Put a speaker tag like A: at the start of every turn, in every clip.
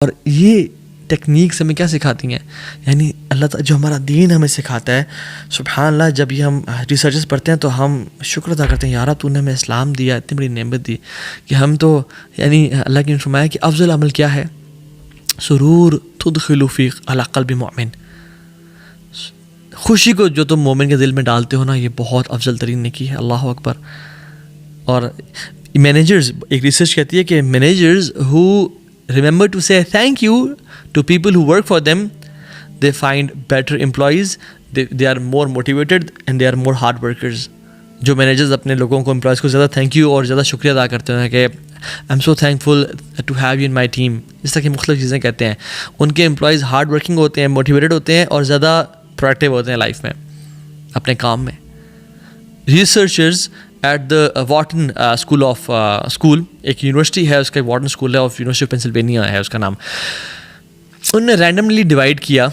A: اور یہ ٹیکنیکس ہمیں کیا سکھاتی ہیں؟ یعنی اللہ تعالیٰ جو ہمارا دین ہمیں سکھاتا ہے، سبحان اللہ، جب یہ ہم ریسرچز پڑھتے ہیں تو ہم شکر ادا کرتے ہیں، یارہ تو نے ہمیں اسلام دیا، اتنی بڑی نعمت دی کہ ہم تو یعنی اللہ کی نے فرمایا کہ افضل عمل کیا ہے؟ سرور تدخل فی علی قلب مؤمن، خوشی کو جو تم مومن کے دل میں ڈالتے ہو نا، یہ بہت افضل ترین نیکی ہے. اللہ اکبر. اور مینیجرز، ایک ریسرچ کہتی ہے کہ managers who remember to say thank you to people who work for them, they find better employees, they are more motivated and they are more hard workers. جو مینیجرز اپنے لوگوں کو، امپلائز کو زیادہ تھینک یو اور زیادہ شکریہ ادا کرتے ہیں کہ I am so thankful to have you in my team, اس طرح کی مختلف چیزیں کہتے ہیں، ان کے امپلائیز ہارڈ ورکنگ ہوتے ہیں، موٹیویٹڈ ہوتے ہیں اور زیادہ پروڈکٹیو ہوتے ہیں لائف میں، اپنے کام میں. Researchers at the Wharton school, ایک یونیورسٹی ہے، اس کا وارٹن اسکول ہے، آف یونیورسٹی آف پینسلوینیا ہے اس کا نام. انہوں نے رینڈملی ڈیوائڈ کیا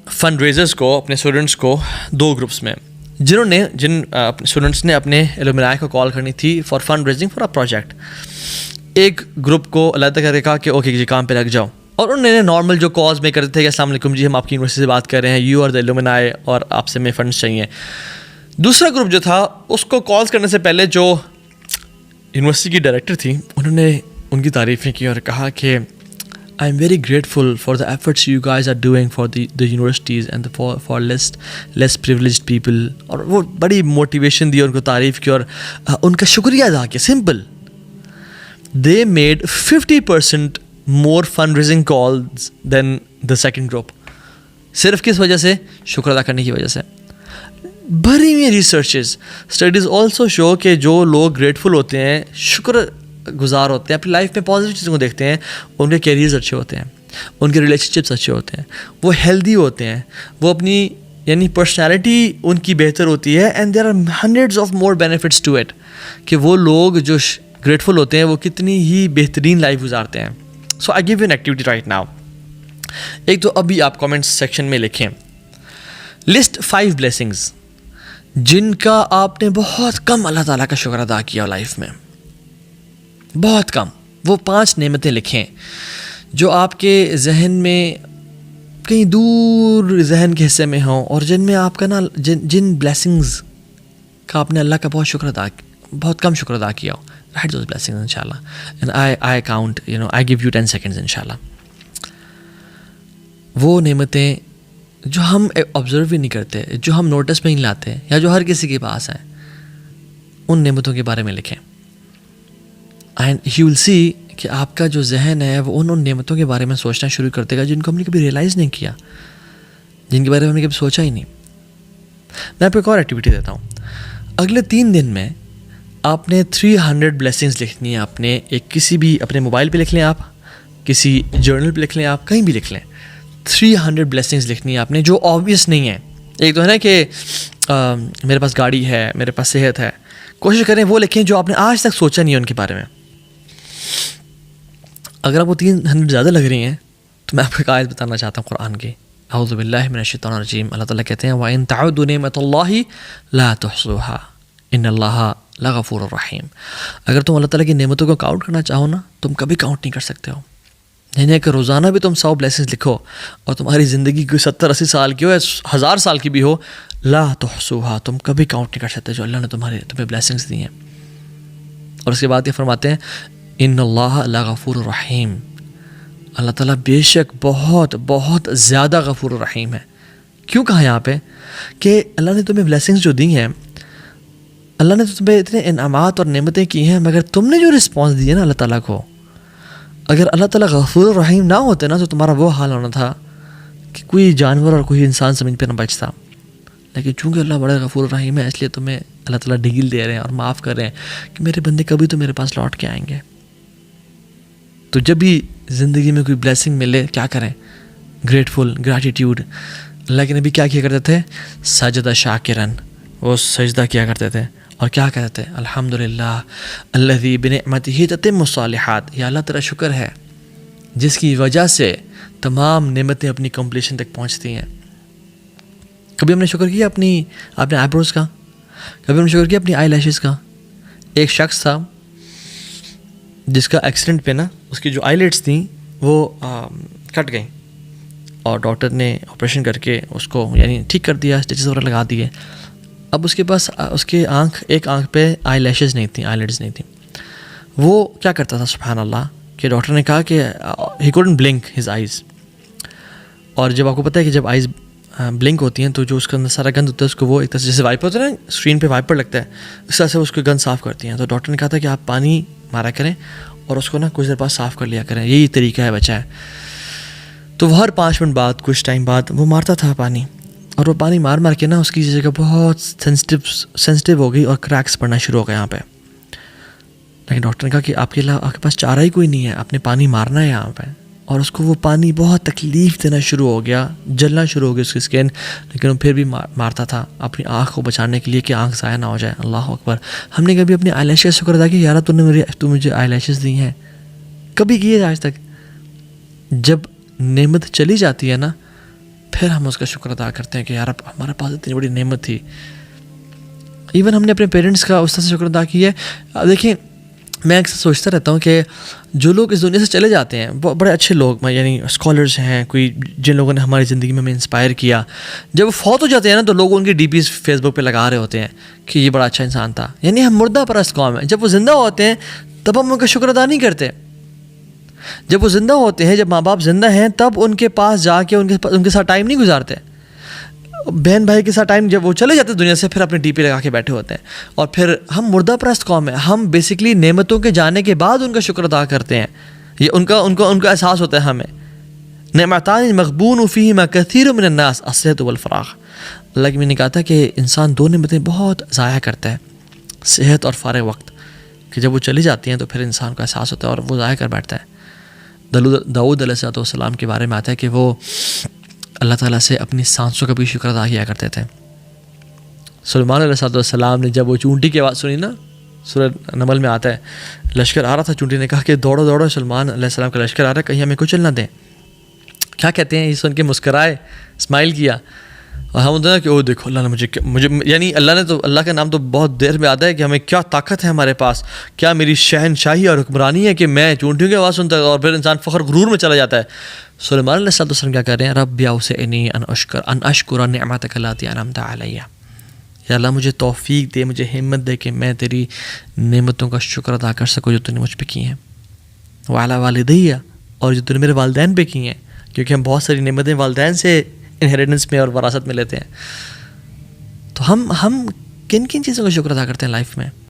A: فنڈ ریزرز کو، اپنے اسٹوڈنٹس کو، دو گروپس میں، جن اسٹوڈنٹس نے اپنے الومنائی کو کال کرنی تھی for fund raising for a project. ایک گروپ کو علیحدہ کر کے کہا کہ اوکے جی کام پہ لگ جاؤ، اور انہوں نے نارمل جو کالز میں کرتے تھے کہ السلام علیکم جی، ہم آپ کی یونیورسٹی سے بات کر رہے ہیں، یو آر دا الومنائی اور آپ سے ہمیں فنڈس چاہیے. دوسرا گروپ جو تھا، اس کو کالز کرنے سے پہلے جو یونیورسٹی کی ڈائریکٹر تھی، انہوں نے ان کی تعریفیں کی اور کہا کہ I am very grateful for the efforts you guys are doing for the universities and for less privileged people. اور وہ بڑی موٹیویشن دی اور ان کو تعریف کی اور ان کا شکریہ ادا کیا. Simple, they made 50% more fund raising calls then the second group. صرف کس وجہ سے؟ شکر ادا کرنے کی وجہ سے. بھری ہوئی ریسرچز، اسٹڈیز آلسو شو کہ جو لوگ گریٹفل ہوتے ہیں، شکر گزار ہوتے ہیں، اپنی لائف میں پازیٹیو چیزوں کو دیکھتے ہیں، ان کے کیریئرز اچھے ہوتے ہیں، ان کے ریلیشن شپس اچھے ہوتے ہیں، وہ ہیلدی ہوتے ہیں، وہ اپنی یعنی پرسنالٹی ان کی بہتر ہوتی ہے. And there are hundreds of more benefits to it, کہ وہ لوگ جو گریٹفل ہوتے ہیں وہ کتنی ہی بہترین لائف گزارتے ہیں. So I give you an activity right now. ایک تو ابھی آپ کامنٹس سیکشن میں لکھیں، لسٹ 5 بلیسنگز جن کا آپ نے بہت کم اللہ تعالیٰ کا شکر ادا کیا لائف میں، بہت کم. وہ 5 نعمتیں لکھیں جو آپ کے ذہن میں کہیں دور ذہن کے حصے میں ہوں، اور جن میں آپ کا نا جن بلیسنگز کا آپ نے اللہ کا بہت کم شکر ادا کیا ہو. رائٹ دوز بلیسنگز انشاءاللہ. And I count I give you 10 seconds انشاءاللہ. وہ نعمتیں جو ہم آبزرو بھی نہیں کرتے، جو ہم نوٹس میں نہیں لاتے، یا جو ہر کسی کے پاس ہیں، ان نعمتوں کے بارے میں لکھیں. اینڈ یو ول سی کہ آپ کا جو ذہن ہے وہ ان نعمتوں کے بارے میں سوچنا شروع کر دے گا جن کو ہم نے کبھی ریئلائز نہیں کیا، جن کے بارے میں ہم نے کبھی سوچا ہی نہیں. میں آپ کو ایک اور ایکٹیویٹی دیتا ہوں. اگلے 3 دن میں آپ نے 300 بلیسنگز لکھنی ہے. آپ نے کسی بھی اپنے موبائل پہ لکھ لیں، آپ کسی جرنل پہ لکھ لیں، آپ کہیں بھی لکھ لیں. 300 بلیسنگز لکھنی ہے آپ نے جو آبویس نہیں ہیں. ایک تو ہے نا کہ میرے پاس گاڑی ہے، میرے پاس صحت ہے. کوشش کریں وہ لکھیں جو آپ نے آج تک سوچا نہیں ہے ان کے بارے میں. اگر آپ کو 300 زیادہ لگ رہی ہیں تو میں آپ کو ایک آیت بتانا چاہتا ہوں قرآن کی. اعوذ باللہ من الشیطان الرجیم. اللہ تعالیٰ کہتے ہیں وَإِن تَعُدُّوا نِعْمَتَ اللَّهِ لَا تُحْصُوهَا إِنَّ اللَّهَ لَغَفُورٌ رَحِيمٌ. اگر تم اللہ تعالیٰ کی نعمتوں کو کاؤنٹ کرنا چاہو نا، تم کبھی کاؤنٹ نہیں کر سکتے ہو. یعنی کہ روزانہ بھی تم 100 بلیسنگز لکھو اور تمہاری زندگی کوئی 70-80 سال کی ہو یا 1000 سال کی بھی ہو، لا تحصوها، تم کبھی کاؤنٹ نہیں کر سکتے جو اللہ نے تمہیں بلیسنگز دی ہیں. اور اس کے بعد یہ فرماتے ہیں ان اللہ لغفور رحیم، اللہ تعالیٰ بے شک بہت بہت زیادہ غفور الرحیم ہے. کیوں کہا یہاں پہ کہ اللہ نے تمہیں بلیسنگز جو دی ہیں، اللہ نے تمہیں اتنے انعامات اور نعمتیں کی ہیں، مگر تم نے جو رسپانس دی ہے نا اللہ تعالیٰ کو، اگر اللہ تعالیٰ غفور الرحیم نہ ہوتے نا تو تمہارا وہ حال ہونا تھا کہ کوئی جانور اور کوئی انسان سمجھ پہ نہ بچتا. لیکن چونکہ اللہ بڑا غفور الرحیم ہے، اس لیے تمہیں اللہ تعالیٰ ڈھیل دے رہے ہیں اور معاف کر رہے ہیں کہ میرے بندے کبھی تو میرے پاس لوٹ کے آئیں گے. تو جب بھی زندگی میں کوئی بلیسنگ ملے کیا کریں؟ Grateful, gratitude. اللہ کے نبی کیا کیا کرتے تھے؟ سجدہ شاکرن، وہ سجدہ کیا کرتے تھے اور کیا کہتے تھے؟ الحمدللہ الذی بنعمتہ تتم الصالحات. یا اللہ تیرا شکر ہے جس کی وجہ سے تمام نعمتیں اپنی کمپلیشن تک پہنچتی ہیں. کبھی ہم نے شکر کیا اپنے آئی بروز کا؟ کبھی ہم نے شکر کیا اپنی آئی لیشز کا؟ ایک شخص تھا جس کا ایکسیڈنٹ پہ نا اس کی جو آئی لیٹس تھیں وہ کٹ گئیں اور ڈاکٹر نے آپریشن کر کے اس کو یعنی ٹھیک کر دیا, اسٹیچز وغیرہ لگا دیے. اب اس کے پاس اس کے ایک آنکھ پہ آئی لیشز نہیں تھیں, آئی لیڈز نہیں تھیں. وہ کیا کرتا تھا سبحان اللہ کہ ڈاکٹر نے کہا کہ he couldn't blink his eyes. اور جب آپ کو پتہ ہے کہ جب آئیز بلنک ہوتی ہیں تو جو اس کے اندر سارا گند ہوتا ہے اس کو وہ ایک طرح سے جیسے وائپر ہوتا ہے نا, اسکرین پہ وائپر لگتا ہے, اس طرح سے اس کو گند صاف کرتی ہیں. تو ڈاکٹر نے کہا تھا کہ آپ پانی مارا کریں اور اس کو نا کچھ دیر بعد صاف کر لیا کریں, یہی طریقہ ہے بچہ ہے. تو وہ ہر 5 منٹ بعد کچھ ٹائم بعد وہ مارتا تھا پانی, اور وہ پانی مار مار کے نا اس کی جگہ بہت سینسٹیو ہو گئی اور کریکس پڑنا شروع ہو گئے یہاں پہ. لیکن ڈاکٹر نے کہا کہ آپ کے پاس چارہ ہی کوئی نہیں ہے, آپ نے پانی مارنا ہے یہاں پہ. اور اس کو وہ پانی بہت تکلیف دینا شروع ہو گیا, جلنا شروع ہو گئی اس کی اسکن, لیکن وہ پھر بھی مارتا تھا اپنی آنکھ کو بچانے کے لیے کہ آنکھ ضائع نہ ہو جائے. اللہ اکبر. ہم نے کبھی اپنی آئی لیشز شکر ادا کیا, یار تو مجھے آئی لیشز دی ہیں, کبھی کیے آج تک؟ جب نعمت چلی جاتی ہے نا پھر ہم اس کا شکر ادا کرتے ہیں کہ یار ہمارے پاس اتنی بڑی نعمت تھی. ایون ہم نے اپنے پیرنٹس کا اس طرح سے شکر ادا کیا ہے. دیکھیں میں اکثر سوچتا رہتا ہوں کہ جو لوگ اس دنیا سے چلے جاتے ہیں بڑے اچھے لوگ, یعنی اسکالرز ہیں, کوئی جن لوگوں نے ہماری زندگی میں ہمیں انسپائر کیا, جب وہ فوت ہو جاتے ہیں نا تو لوگ ان کی ڈی پیز فیس بک پہ لگا رہے ہوتے ہیں کہ یہ بڑا اچھا انسان تھا. یعنی ہم مردہ پرست قوم ہیں. جب وہ زندہ ہوتے ہیں تب ہم ان کا شکر ادا نہیں کرتے. جب وہ زندہ ہوتے ہیں, جب ماں باپ زندہ ہیں, تب ان کے پاس جا کے ان کے ساتھ ٹائم نہیں گزارتے. بہن بھائی کے ساتھ ٹائم جب وہ چلے جاتے ہیں دنیا سے پھر اپنے ڈی پی لگا کے بیٹھے ہوتے ہیں. اور پھر ہم مردہ پرست قوم ہیں. ہم بیسکلی نعمتوں کے جانے کے بعد ان کا شکر ادا کرتے ہیں. یہ ان کا احساس ہوتا ہے ہمیں. نعمتان مغبون فیہما کثیر من الناس الصحۃ والفراغ. اللہ کی میں نے کہا تھا کہ انسان 2 نعمتیں بہت ضائع کرتا ہے, صحت اور فارغ وقت, کہ جب وہ چلی جاتی ہیں تو پھر انسان کا احساس ہوتا ہے اور وہ ضائع کر بیٹھتا ہے. داؤد علیہ السلام کے بارے میں آتا ہے کہ وہ اللہ تعالیٰ سے اپنی سانسوں کا بھی شکر ادا کیا کرتے تھے. سلیمان علیہ السلام نے جب وہ چونٹی کی آواز سنی نا, سورہ نمل میں آتا ہے, لشکر آ رہا تھا, چونٹی نے کہا کہ دوڑو دوڑو, سلیمان علیہ السلام کا لشکر آ رہا ہے, کہیں ہمیں کچل نہ دیں. کیا کہتے ہیں, یہ سن کے مسکرائے, اسمائل کیا. اور ہم ہوتے ہیں کہ او دیکھو اللہ نے مجھے یعنی اللہ کا نام تو بہت دیر میں آتا ہے کہ ہمیں کیا طاقت ہے ہمارے پاس, کیا میری شہنشاہی اور حکمرانی ہے کہ میں چونٹیوں کی آواز سنتا ہے. اور پھر انسان فخر غرور میں چلا جاتا ہے. سلیمان علیہ السلام کیا کر رہے ہیں, رب اوزعنی ان اشکر نعمتک اللاتی انعمت علی. یا اللہ مجھے توفیق دے, مجھے ہمت دے کہ میں تیری نعمتوں کا شکر ادا کر سکوں جو تو نے مجھ پہ کی ہیں. وعلی والدی, اور جو تو نے میرے والدین پہ کی ہیں, کیونکہ ہم بہت ساری نعمتیں والدین سے انہیریٹنس میں اور وراثت میں لیتے ہیں. تو ہم کن کن چیزوں کا شکر ادا کرتے ہیں لائف میں؟